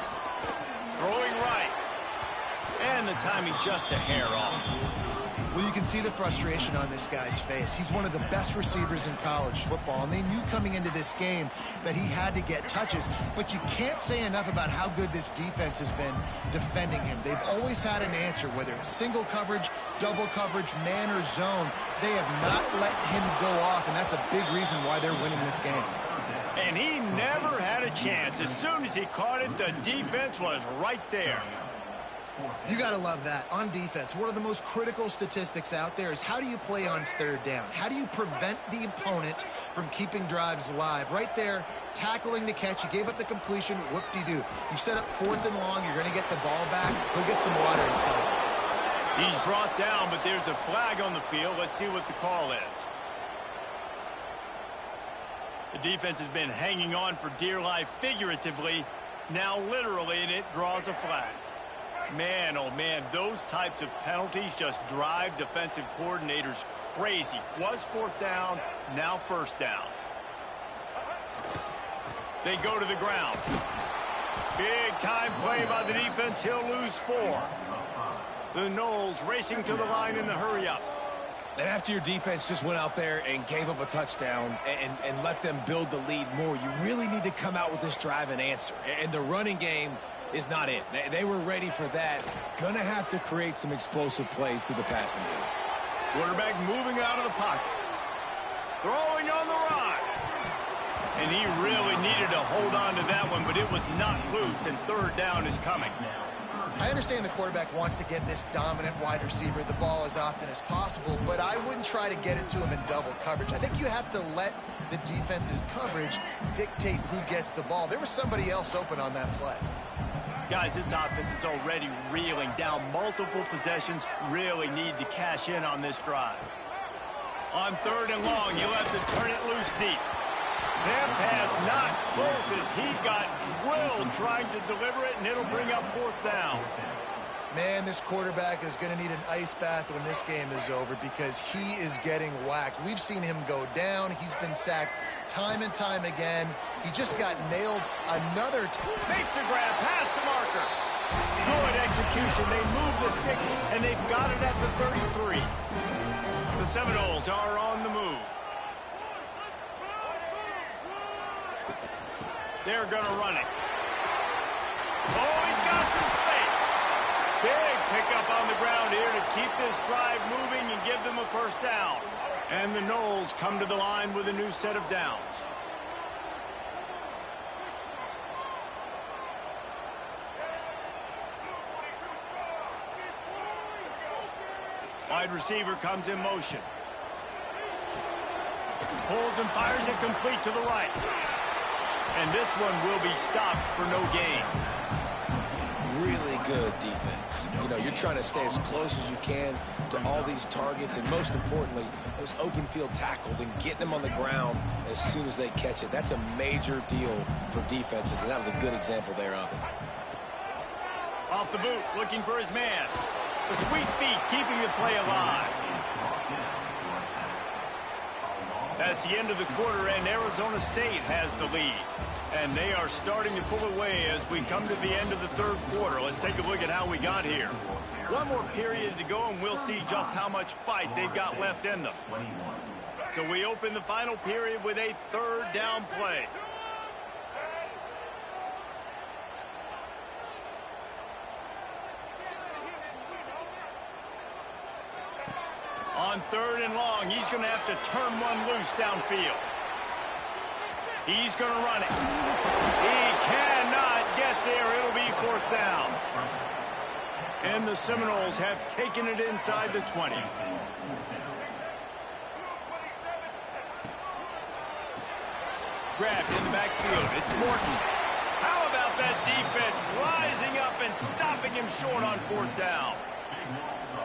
A: Throwing right. And the timing just a hair off.
B: Well, you can see the frustration on this guy's face. He's one of the best receivers in college football, and they knew coming into this game that he had to get touches, but you can't say enough about how good this defense has been defending him. They've always had an answer, whether it's single coverage, double coverage, man or zone. They have not let him go off, and that's a big reason why they're winning this game.
A: And he never had a chance. As soon as he caught it, the defense was right there.
B: You got to love that. On defense, one of the most critical statistics out there is how do you play on third down? How do you prevent the opponent from keeping drives alive? Right there, tackling the catch. You gave up the completion. Whoop-de-doo. You set up 4th and long. You're going to get the ball back. Go get some water and celebrate.
A: He's brought down, but there's a flag on the field. Let's see what the call is. The defense has been hanging on for dear life figuratively, now literally, and it draws a flag. Man, oh man, those types of penalties just drive defensive coordinators crazy. Was 4th down, now 1st down. They go to the ground. Big time play by the defense. He'll lose 4. The Noles racing to the line in the hurry-up.
C: And after your defense just went out there and gave up a touchdown and let them build the lead more, you really need to come out with this drive and answer. And the running game is not it. They were ready for that. Gonna have to create some explosive plays through the passing game.
A: Quarterback moving out of the pocket. Throwing on the run. And he really needed to hold on to that one, but it was not loose, and 3rd down is coming.
B: I understand the quarterback wants to get this dominant wide receiver the ball as often as possible, but I wouldn't try to get it to him in double coverage. I think you have to let the defense's coverage dictate who gets the ball. There was somebody else open on that play.
A: Guys, this offense is already reeling down multiple possessions. Really need to cash in on this drive. On 3rd and long, you'll have to turn it loose deep. That pass not close as he got drilled trying to deliver it, and it'll bring up 4th down.
B: Man, this quarterback is going to need an ice bath when this game is over because he is getting whacked. We've seen him go down. He's been sacked time and time again. He just got nailed another time.
A: Makes the grab past the marker. Good execution. They move the sticks, and they've got it at the 33. The Seminoles are on the move. They're going to run it. Oh, he's got some space. Big pickup on the ground here to keep this drive moving and give them a 1st down. And the Noles come to the line with a new set of downs. Wide receiver comes in motion. Pulls and fires it complete to the right. And this one will be stopped for no gain.
C: Really good defense. You know, you're trying to stay as close as you can to all these targets, and most importantly, those open field tackles and getting them on the ground as soon as they catch it. That's a major deal for defenses, and that was a good example there of it.
A: Off the boot, looking for his man. The sweet feet keeping the play alive. That's the end of the quarter, and Arizona State has the lead. And they are starting to pull away as we come to the end of the 3rd quarter. Let's take a look at how we got here. One more period to go, and we'll see just how much fight they've got left in them. So we open the final period with a 3rd down play. On 3rd and long, he's going to have to turn one loose downfield. He's going to run it. He down. And the Seminoles have taken it inside the 20. Grabbed in the backfield. It's Morton. How about that defense rising up and stopping him short on 4th down?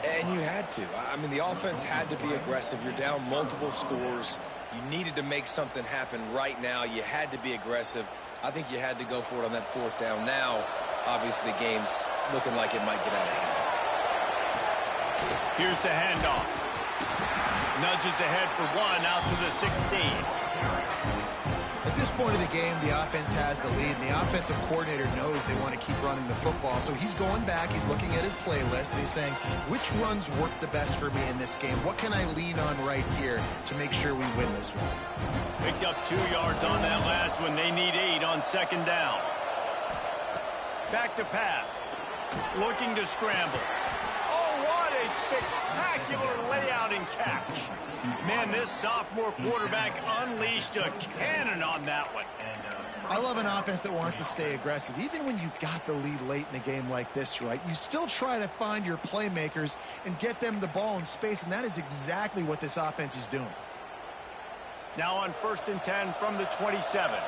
C: And you had to. I mean, the offense had to be aggressive. You're down multiple scores. You needed to make something happen right now. You had to be aggressive. I think you had to go for it on that 4th down. Now, obviously, the game's looking like it might get out of hand.
A: Here's the handoff. Nudges ahead for 1 out to the 16.
B: At this point of the game, the offense has the lead, and the offensive coordinator knows they want to keep running the football. So he's going back, he's looking at his playlist, and he's saying, which runs work the best for me in this game? What can I lean on right here to make sure we win this one?
A: Picked up 2 yards on that last one. They need 8 on 2nd down. Back to pass. Looking to scramble. Oh, what a spectacular layout and catch. Man, this sophomore quarterback unleashed a cannon on that one.
B: I love an offense that wants to stay aggressive. Even when you've got the lead late in a game like this, right, you still try to find your playmakers and get them the ball in space, and that is exactly what this offense is doing.
A: Now on 1st and 10 from the 27.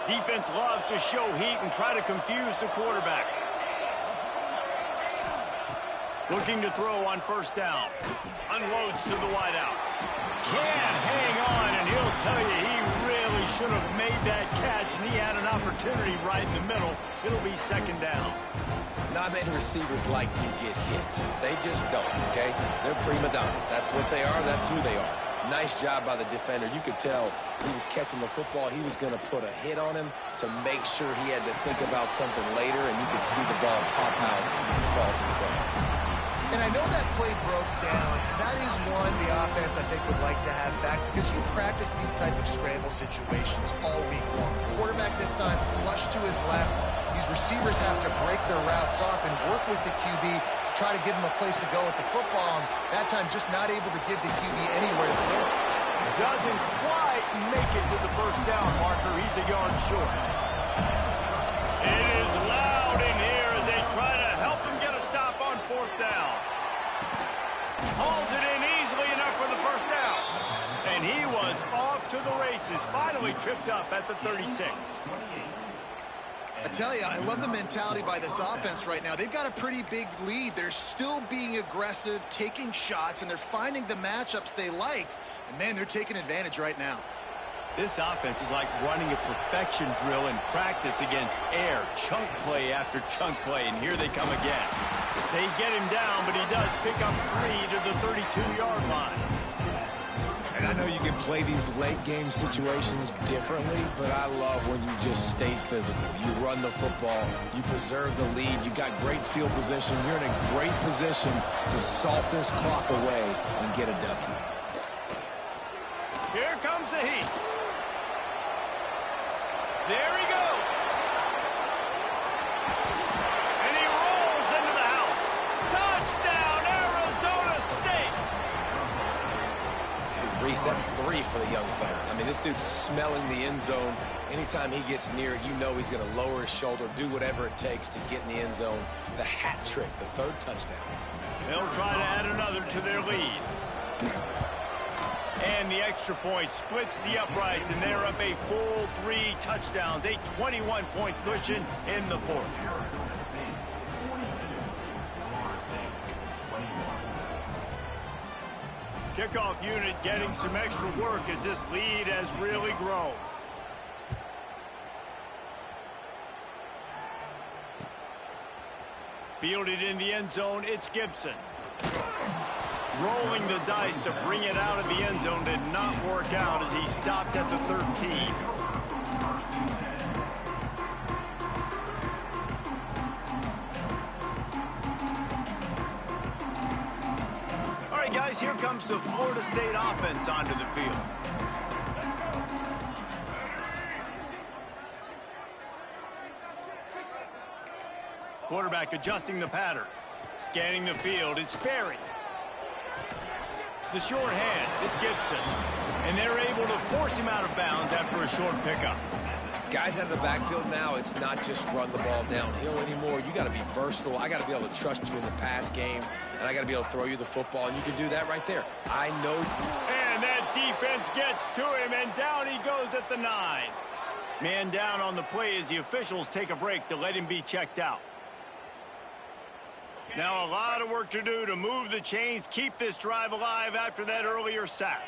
A: Defense loves to show heat and try to confuse the quarterback. Looking to throw on 1st down. Unloads to the wideout. Can't hang on, and he'll tell you he really should have made that catch, and he had an opportunity right in the middle. It'll be 2nd down.
C: Not many receivers like to get hit. They just don't, okay? They're prima donnas. That's what they are. That's who they are. Nice job by the defender. You could tell he was catching the football. He was going to put a hit on him to make sure he had to think about something later, and you could see the ball pop out and fall to the ground.
B: And I know that play broke down. That is one the offense, I think, would like to have back because you practice these type of scramble situations all week long. Quarterback this time flush to his left. These receivers have to break their routes off and work with the QB to try to give him a place to go with the football. And that time just not able to give the QB anywhere to throw.
A: Doesn't quite make it to the 1st down marker. He's a yard short. It is loud in here as they try to help him get a stop on 4th down. Hauls it in easily enough for the 1st down. And he was off to the races. Finally tripped up at the 36.
B: I tell you, I love the mentality by this offense right now. They've got a pretty big lead. They're still being aggressive, taking shots, and they're finding the matchups they like. And, man, they're taking advantage right now.
A: This offense is like running a perfection drill in practice against air. Chunk play after chunk play, and here they come again. They get him down, but he does pick up 3 to the 32-yard line.
C: And I know you can play these late-game situations differently, but I love when you just stay physical. You run the football. You preserve the lead. You got great field position. You're in a great position to salt this clock away and get a W.
A: Here comes the heat. There he goes. And he rolls into the house. Touchdown, Arizona State.
C: Hey, Reese, that's 3 for the young fella. I mean, this dude's smelling the end zone. Anytime he gets near it, you know he's going to lower his shoulder, do whatever it takes to get in the end zone. The hat trick, the 3rd touchdown.
A: They'll try to add another to their lead. And the extra point splits the uprights, and they're up a full 3 touchdowns, a 21-point cushion in the 4th. Kickoff unit getting some extra work as this lead has really grown. Fielded in the end zone, it's Gibson. Rolling the dice to bring it out of the end zone did not work out as he stopped at the 13. All right, guys, here comes the Florida State offense onto the field. Quarterback adjusting the pattern. Scanning the field, it's Sperry. The short hands, it's Gibson. And they're able to force him out of bounds after a short pickup.
C: Guys out of the backfield now, it's not just run the ball downhill anymore. You got to be versatile. I got to be able to trust you in the pass game, and I got to be able to throw you the football, and you can do that right there. I know.
A: And that defense gets to him, and down he goes at the 9. Man down on the play as the officials take a break to let him be checked out. Now a lot of work to do to move the chains, keep this drive alive after that earlier sack.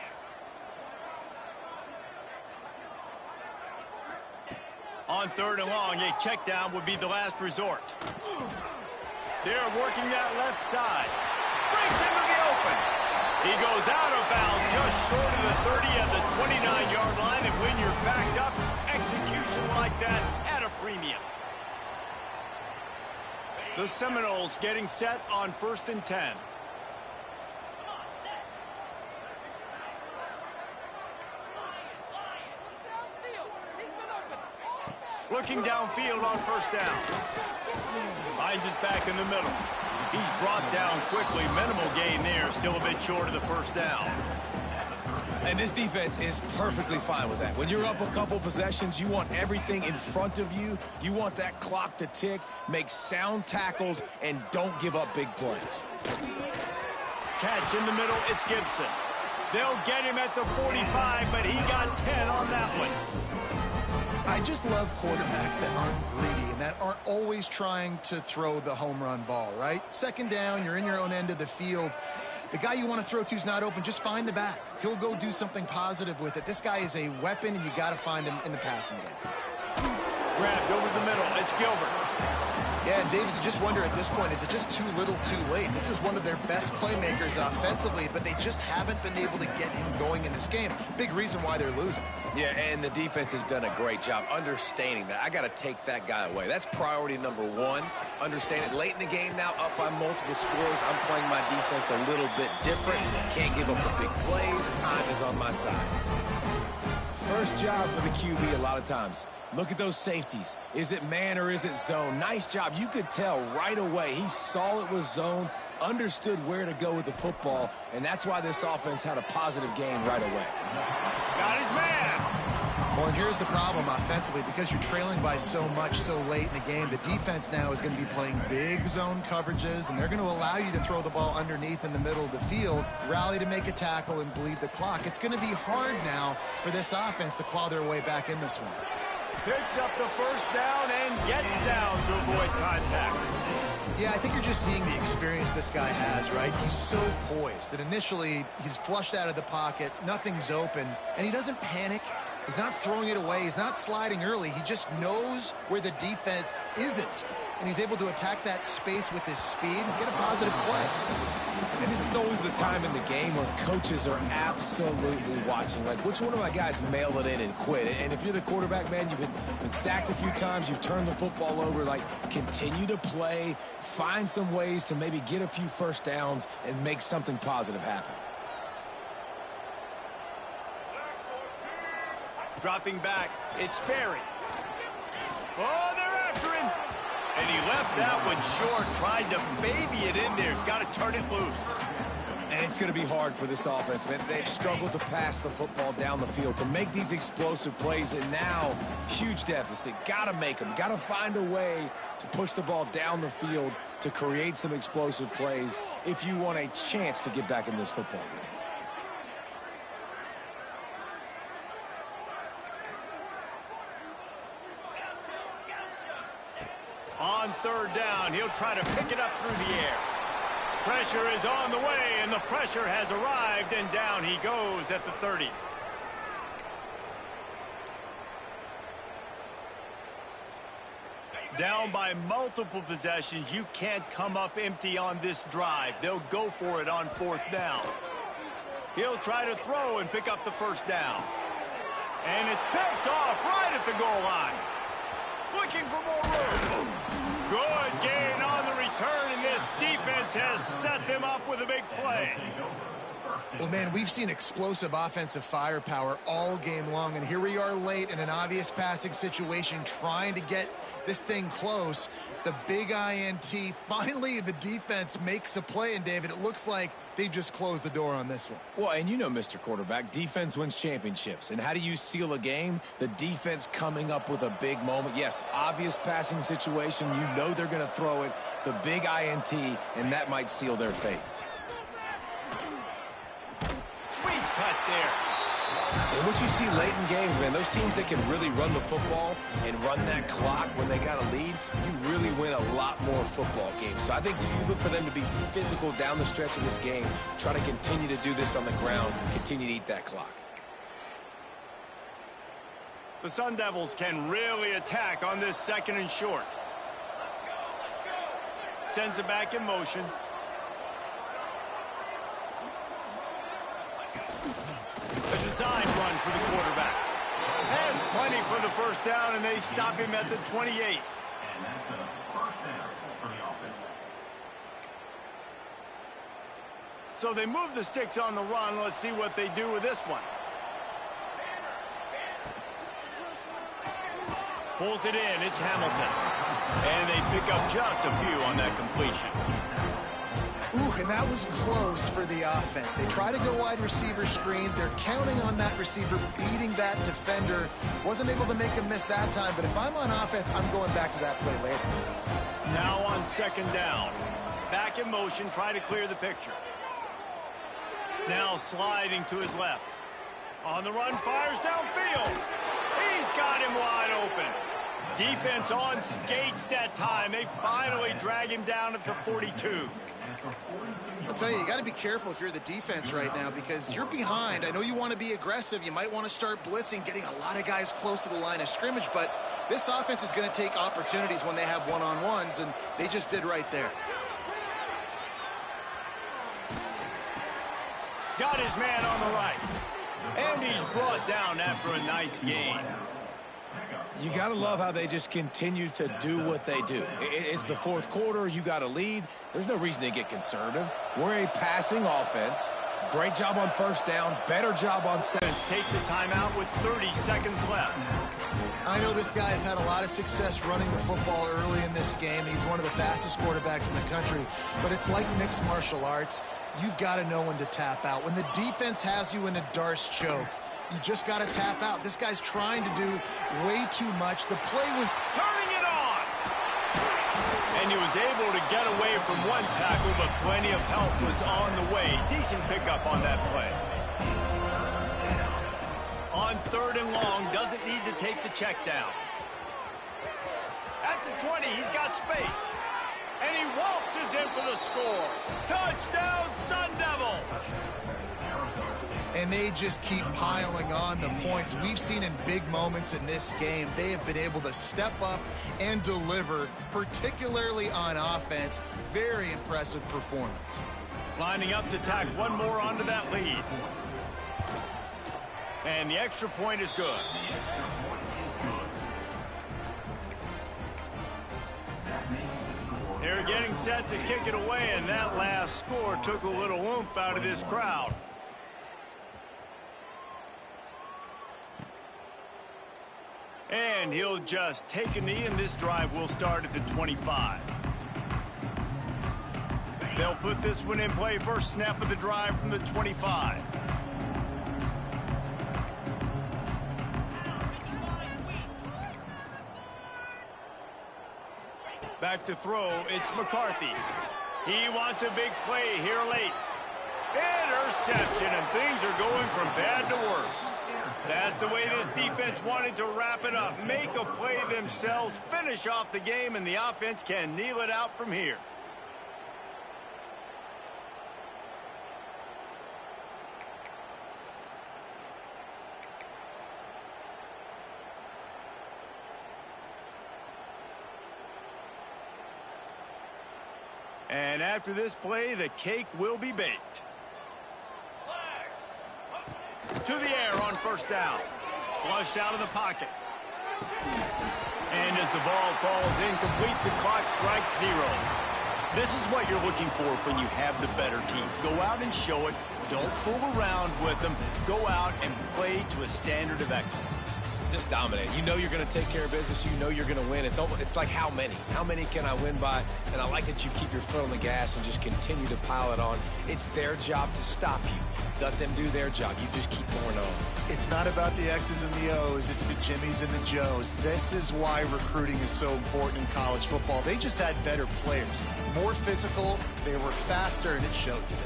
A: On 3rd and long, a check down would be the last resort. They're working that left side. Breaks into the open. He goes out of bounds just short of the 30 at the 29-yard line, and when you're backed up, execution like that at a premium. The Seminoles getting set on 1st and 10. Looking downfield on 1st down. Finds his back in the middle. He's brought down quickly. Minimal gain there. Still a bit short of the 1st down.
C: And this defense is perfectly fine with that. When you're up a couple possessions, you want everything in front of you. You want that clock to tick, make sound tackles, and don't give up big plays.
A: Catch in the middle. It's Gibson. They'll get him at the 45, but he got 10 on that one.
B: I just love quarterbacks that aren't greedy and that aren't always trying to throw the home run ball, right? 2nd down, you're in your own end of the field. The guy you want to throw to is not open. Just find the back. He'll go do something positive with it. This guy is a weapon, and you got to find him in the passing game.
A: Grabbed over the middle. It's Gilbert.
B: Yeah, and David, you just wonder at this point, is it just too little too late? This is one of their best playmakers offensively, but they just haven't been able to get him going in this game. Big reason why they're losing.
C: Yeah, and the defense has done a great job understanding that. I got to take that guy away. That's priority number 1. Understand it. Late in the game now, up by multiple scores. I'm playing my defense a little bit different. Can't give up the big plays. Time is on my side. First job for the QB a lot of times. Look at those safeties. Is it man or is it zone? Nice job. You could tell right away. He saw it was zone, understood where to go with the football, and that's why this offense had a positive gain right away.
A: Got his man.
B: Well, and here's the problem offensively. Because you're trailing by so much so late in the game, the defense now is going to be playing big zone coverages, and they're going to allow you to throw the ball underneath in the middle of the field, rally to make a tackle, and bleed the clock. It's going to be hard now for this offense to claw their way back in this one.
A: Picks up the 1st down and gets down to avoid contact.
B: Yeah, I think you're just seeing the experience this guy has, right? He's so poised that initially he's flushed out of the pocket, nothing's open, and he doesn't panic. He's not throwing it away. He's not sliding early. He just knows where the defense isn't, and he's able to attack that space with his speed and get a positive play.
C: And this is always the time in the game where coaches are absolutely watching. Like, which one of my guys mail it in and quit? And if you're the quarterback, man, you've been sacked a few times, you've turned the football over, like, continue to play, find some ways to maybe get a few 1st downs and make something positive happen.
A: Dropping back, it's Perry. Oh, they're after him. And he left that one short, tried to baby it in there. He's got to turn it loose.
C: And it's going to be hard for this offense, man. They've struggled to pass the football down the field, to make these explosive plays, and now, huge deficit. Got to make them. Got to find a way to push the ball down the field to create some explosive plays if you want a chance to get back in this football game.
A: On 3rd down, he'll try to pick it up through the air. Pressure is on the way, and the pressure has arrived, and down he goes at the 30. Down by multiple possessions, you can't come up empty on this drive. They'll go for it on 4th down. He'll try to throw and pick up the 1st down. And it's picked off right at the goal line. Looking for more room. Good gain on the return, and this defense has set them up with a big play.
B: Well, man, we've seen explosive offensive firepower all game long, and here we are late in an obvious passing situation trying to get this thing close. The big INT, finally the defense makes a play, and David, it looks like they just closed the door on this one.
C: Well, and you know, Mr. Quarterback, defense wins championships. And how do you seal a game? The defense coming up with a big moment. Yes, obvious passing situation. You know they're going to throw it. The big INT, and that might seal their fate.
A: Sweet cut there.
C: And what you see late in games, man, those teams that can really run the football and run that clock when they got a lead, you really win a lot more football games. So I think you look for them to be physical down the stretch of this game, try to continue to do this on the ground, continue to eat that clock.
A: The Sun Devils can really attack on this 2nd and short. Sends it back in motion. A design run for the quarterback. Has plenty for the first down, and they stop him at the 28.
E: And that's a first down for the offense.
A: So they move the sticks on the run. Let's see what they do with this one. Pulls it in. It's Hamilton. And they pick up just a few on that completion.
B: Ooh, and that was close for the offense. They try to go wide receiver screen. They're counting on that receiver beating that defender. Wasn't able to make him miss that time, but if I'm on offense, I'm going back to that play later.
A: Now on 2nd down. Back in motion, try to clear the picture. Now sliding to his left. On the run, fires downfield. He's got him wide open. Defense on skates that time. They finally drag him down at the 42.
B: I'll tell you got to be careful if you're the defense right now because you're behind. I know you want to be aggressive. You might want to start blitzing, getting a lot of guys close to the line of scrimmage, but this offense is going to take opportunities when they have one-on-ones, and they just did right there.
A: Got his man on the right. And he's brought down after a nice gain.
C: You got to love how they just continue to do what they do. It's the 4th quarter. You got a lead. There's no reason to get conservative. We're a passing offense. Great job on first down. Better job on second.
A: Takes a timeout with 30 seconds left.
B: I know this guy's had a lot of success running the football early in this game. He's one of the fastest quarterbacks in the country. But it's like mixed martial arts. You've got to know when to tap out. When the defense has you in a Darce choke, you just got to tap out. This guy's trying to do way too much. The play was
A: turning it on. And he was able to get away from one tackle, but plenty of help was on the way. Decent pickup on that play. On 3rd and long, doesn't need to take the check down. At the 20, he's got space. And he waltzes in for the score. Touchdown, Sun Devils.
B: And they just keep piling on the points. We've seen in big moments in this game, they have been able to step up and deliver, particularly on offense. Very impressive performance.
A: Lining up to tack one more onto that lead. And the extra point is good. They're getting set to kick it away, and that last score took a little oomph out of this crowd. And he'll just take a knee, and this drive will start at the 25. They'll put this one in play. First snap of the drive from the 25. Back to throw, it's McCarthy. He wants a big play here late. Interception, and things are going from bad to worse. That's the way this defense wanted to wrap it up. Make a play themselves, finish off the game, and the offense can kneel it out from here. And after this play, the cake will be baked. To the air on first down. Flushed out of the pocket. And as the ball falls incomplete, the clock strikes 0. This is what you're looking for when you have the better team. Go out and show it. Don't fool around with them. Go out and play to a standard of excellence.
C: Just dominate. You know you're going to take care of business. You know you're going to win. It's like how many? How many can I win by? And I like that you keep your foot on the gas and just continue to pile it on. It's their job to stop you. Let them do their job. You just keep going on.
B: It's not about the X's and the O's. It's the Jimmies and the Joes. This is why recruiting is so important in college football. They just had better players. More physical. They were faster, and it showed today.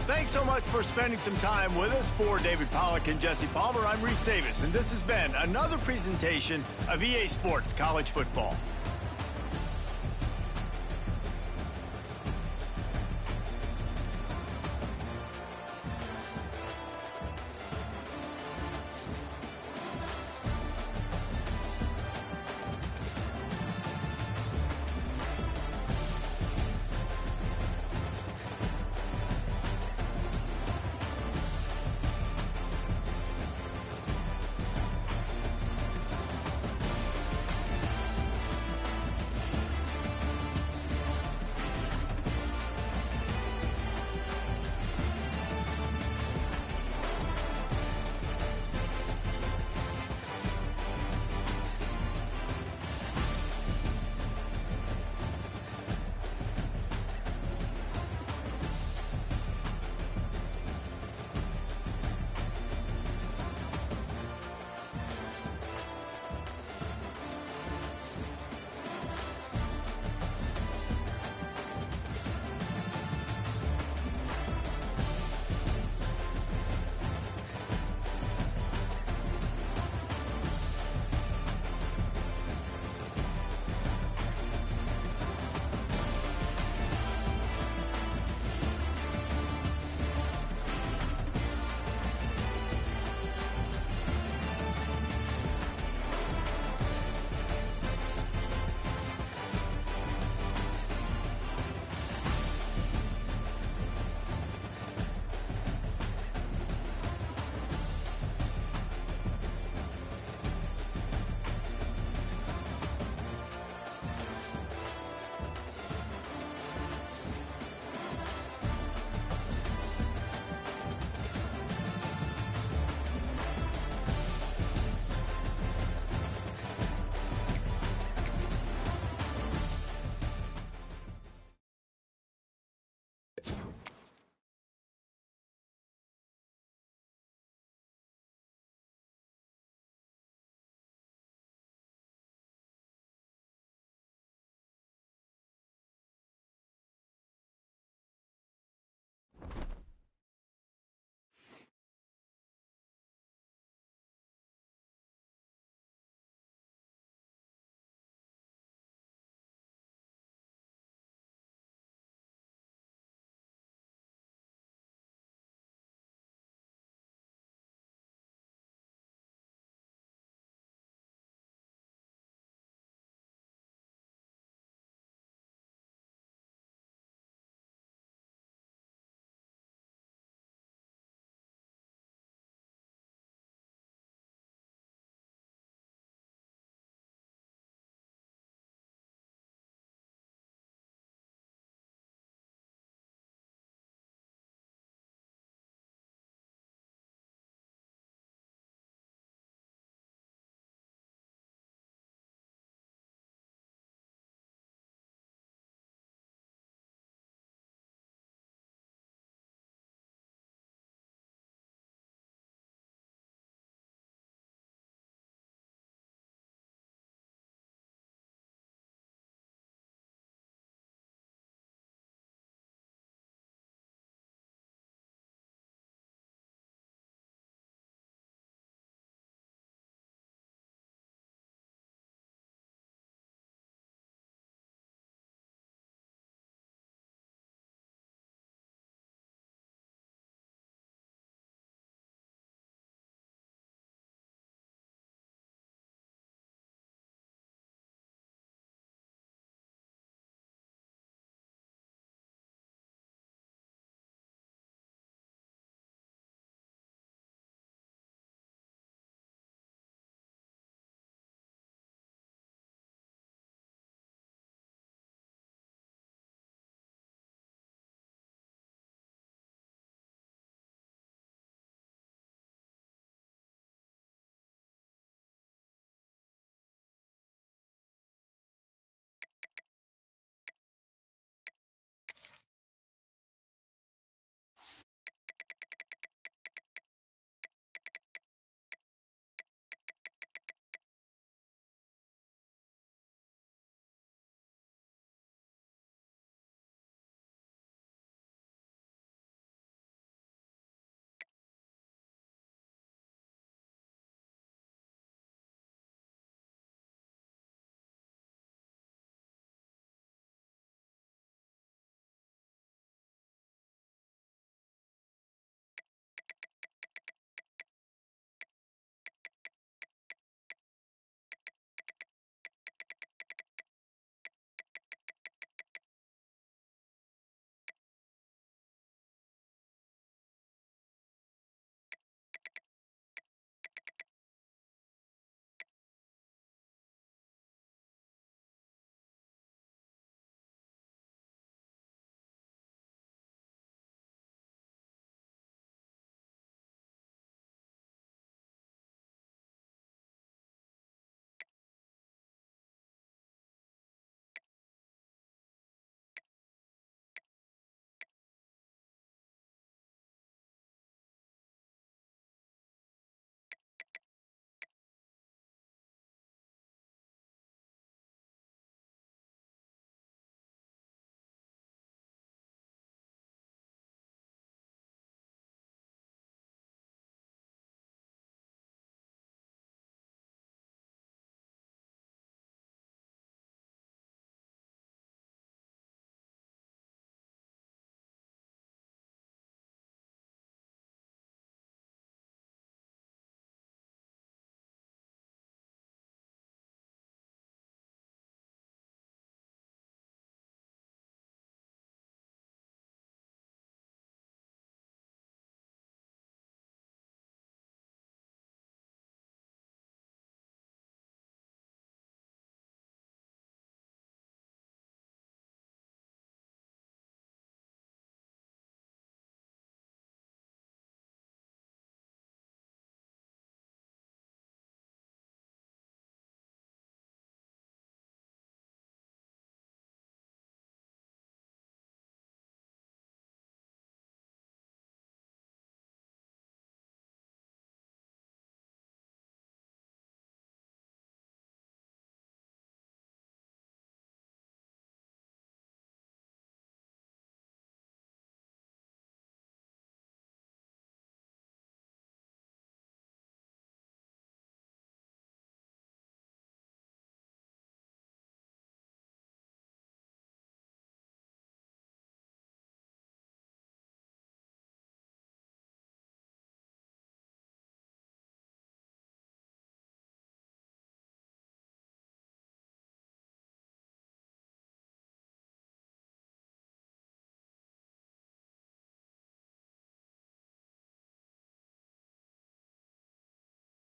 A: Thanks so much for spending some time with us. For David Pollack and Jesse Palmer, I'm Reese Davis, and this has been another presentation of EA Sports College Football.